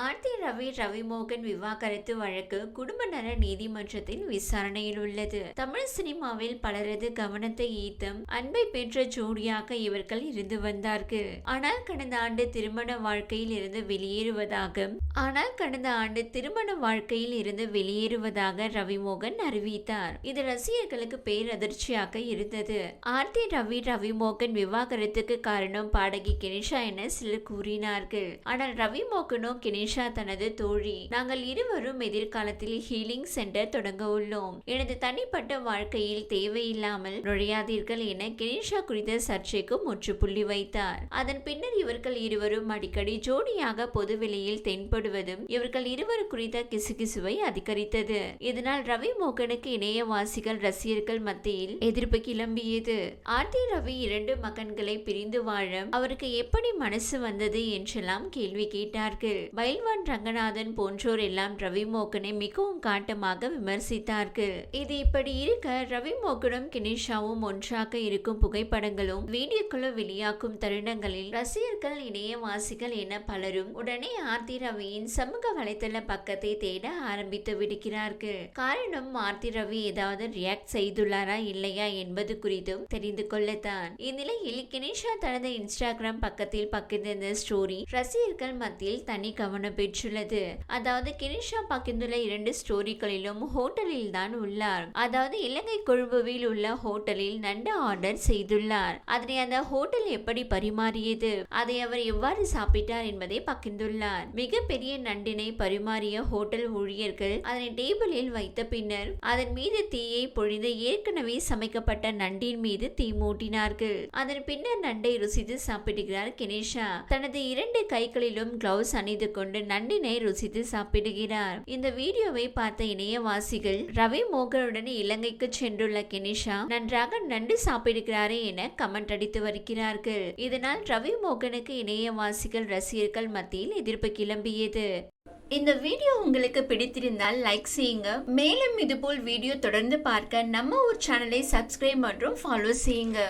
ஆர்த்தி ரவி மோகன் விவாகரத்து வழக்கு குடும்ப நல நீதிமன்றத்தின் விசாரணையில் உள்ளது. தமிழ் சினிமாவில் பலரது கவனத்தை ஈர்த்தும் அன்பை பெற்ற ஜோடியாக இவர்கள் இருந்து வந்தார்கள். ஆனால் கடந்த ஆண்டு திருமண வாழ்க்கையில் இருந்து வெளியேறுவதாக ரவிமோகன் அறிவித்தார். இது ரசிகர்களுக்கு பேரதிர்ச்சியாக இருந்தது. ஆர்த்தி ரவிமோகன் விவாகரத்துக்கு காரணம் பாடகி கெனிஷா என சிலர் கூறினார்கள். ஆனால் ரவிமோகனோ கெனிஷா தனது தோழி, நாங்கள் இருவரும் எதிர்காலத்தில் ஹீலிங் சென்டர் தொடங்க உள்ளோம். எனது தனிப்பட்ட வாழ்க்கையில் தேவையில்லாமல் நுழையாதீர்கள் என கெனிஷா குறித்த சர்ச்சைக்கு முற்றுப்புள்ளி வைத்தார். அதன் பின்னர் இவர்கள் இருவரும் அடிக்கடி ஜோடியாக பொதுவெளியில் தென்படுவதும் இவர்கள் இருவர் குறித்த கிசுகிசுவை அதிகரித்தது. இதனால் ரவிமோகனுக்கு இணையவாசிகள் ரசிகர்கள் மத்தியில் எதிர்ப்பு கிளம்பியது. ஆர்த்தி ரவி 2 மகன்களை பிரிந்து வாழ அவருக்கு எப்படி மனசு வந்தது என்றெல்லாம் கேள்வி கேட்டார்கள். பைல்வான் ரங்கநாதன் போன்றோர் எல்லாம் ரவிமோகனை மிகவும் காட்டமாக விமர்சித்தார்கள். இது இப்படி இருக்க ரவிமோகனும் கெனிஷாவும் ஒன்றாக இருக்கும் புகைப்படங்களும் வீடியோக்களும் வெளியாகும் தருணங்களில் ரசிகர்கள், இணையவாசிகள் என பலரும் உடனே ஆர்த்தி ரவியின் சமூக வலைதள பக்கத்தை தேட ஆரம்பித்து விடுகிறார்கள். காரணம், ஆர்த்தி ரவி ஏதாவது ரியாக்ட் செய்துள்ளாரா இல்லையா என்பது குறித்தும் தெரிந்து கொள்ளத்தான். இந்நிலையில் கெனிஷா தனது இன்ஸ்டாகிராம் பக்கத்தில் பகிர்ந்த ஸ்டோரி ரசிகர்கள் மத்தியில் தனி கவனம் பெற்றுள்ளது. அதாவது கெனிஷா பகிர்ந்துள்ள 2 ஸ்டோரிகளிலும் ஹோட்டலில் தான் உள்ளார். அதாவது இலங்கை கொழும்புவில் உள்ள ஹோட்டலில் நண்டு ஆர்டர் செய்துள்ளார். அதனை அந்த ஹோட்டல் எப்படி பரிமாறியது, அதை அவர் எவ்வாறு சாப்பிட்டார் என்பதை பகிர்ந்துள்ளார். மிகப்பெரிய நண்டினை பரிமாறிய ஹோட்டல் ஊழியர்கள் அதனை டேபிளில் வைத்த பின்னர் அதன் மீது தீயை பொழிந்து ஏற்கனவே சமைக்கப்பட்ட நண்டின் மீது தீ மூட்டினார்கள். அதன் பின்னர் நண்டை ருசித்து சாப்பிடுகிறார் கெனிஷா. தனது 2 கைகளிலும் கிளவுஸ் அணிந்து கொண்டு நண்டினை ருசித்து சாப்பிடுகிறார். இந்த வீடியோவை பார்த்த இணையவாசிகள் ரவிமோகனுடன் இலங்கைக்கு சென்றுள்ள கெனிஷா நன்றாக நண்டு சாப்பிடுகிறாரே என கமெண்ட் அடித்து வருகிறார்கள். இதனால் ரவிமோகனுக்கு இணையவாசிகள் ரசிகர்கள் மத்தியில் எதிர்ப்பு கிளம்பியது. இந்த வீடியோ உங்களுக்கு பிடித்திருந்தால் லைக் செய்யுங்க. மேலும் இதுபோல் வீடியோ தொடர்ந்து பார்க்க நம்ம ஒரு சேனலை சப்ஸ்கிரைப் மற்றும் ஃபாலோ செய்யுங்க.